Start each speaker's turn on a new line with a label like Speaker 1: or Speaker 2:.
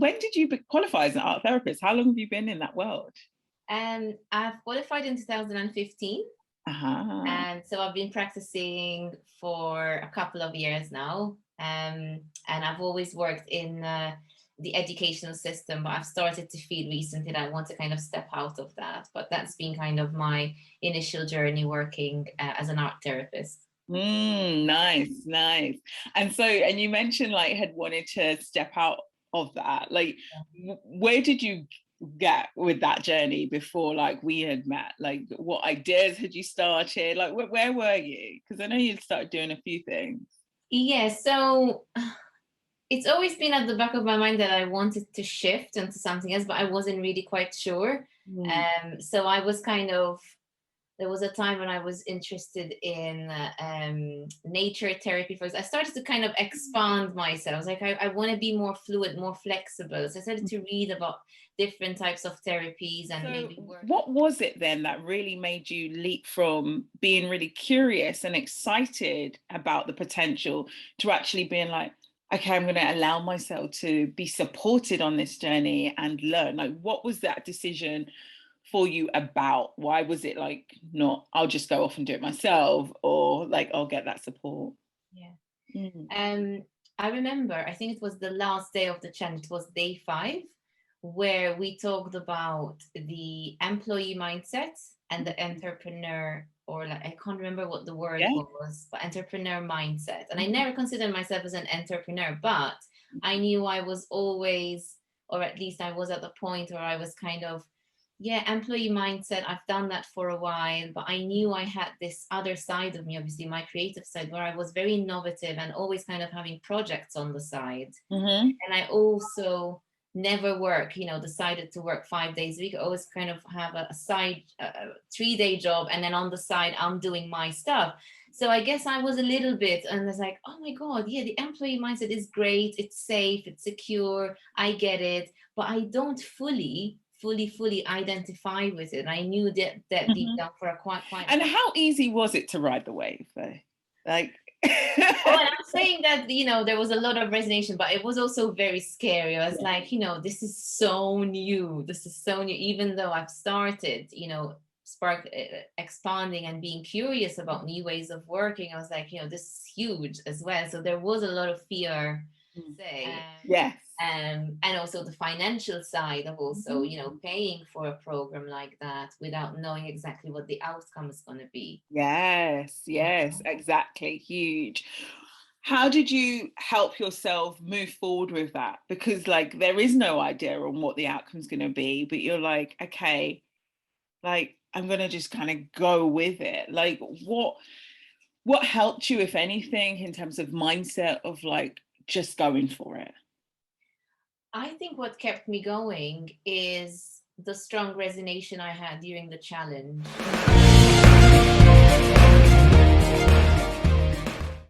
Speaker 1: when did you qualify as an art therapist? How long have you been in that world?
Speaker 2: I've qualified in 2015. And so I've been practicing for a couple of years now. And I've always worked in the educational system, but I've started to feel recently that I want to kind of step out of that. But that's been kind of my initial journey working as an art therapist.
Speaker 1: Nice. And so, and you mentioned like had wanted to step out of that. Like, where did you get with that journey before like we had met? Like, what ideas had you started? Like, where were you? Because I know you'd started doing a few things.
Speaker 2: Yeah, so it's always been at the back of my mind that I wanted to shift into something else, but I wasn't really quite sure. So I was kind of, there was a time when I was interested in nature therapy first. I started to kind of expand myself. I was like, I want to be more fluid, more flexible. So I started to read about different types of therapies and maybe work.
Speaker 1: What was it then that really made you leap from being really curious and excited about the potential to actually being like, okay, I'm going to allow myself to be supported on this journey and learn? Like, what was that decision for you about? Why was it like, not, I'll just go off and do it myself, or like, I'll get that support?
Speaker 2: I remember, I think it was the last day of the challenge, it was day 5, where we talked about the employee mindset and the entrepreneur, or like, I can't remember what the word was, but entrepreneur mindset. And I never considered myself as an entrepreneur, but I knew I was always, or at least I was at the point where I was kind of, employee mindset. I've done that for a while, but I knew I had this other side of me, obviously my creative side, where I was very innovative and always kind of having projects on the side. And I also never decided to work 5 days a week. I always kind of have a side 3-day job, and then on the side I'm doing my stuff. So I guess I was a little bit, and I was like, oh my God, the employee mindset is great, it's safe, it's secure, I get it, but I don't fully identify with it. I knew that deep down for a quite.
Speaker 1: And how easy was it to ride the wave though? Like,
Speaker 2: well, I'm saying that, there was a lot of resignation, but it was also very scary. I was like, this is so new. Even though I've started, expanding and being curious about new ways of working, I was like, this is huge as well. So there was a lot of fear, and also the financial side of also, paying for a program like that without knowing exactly what the outcome is going to be.
Speaker 1: Yes, exactly. Huge. How did you help yourself move forward with that? Because like there is no idea on what the outcome is going to be, but you're like, okay, like I'm going to just kind of go with it. Like what helped you, if anything, in terms of mindset of like just going for it?
Speaker 2: I think what kept me going is the strong resignation I had during the challenge.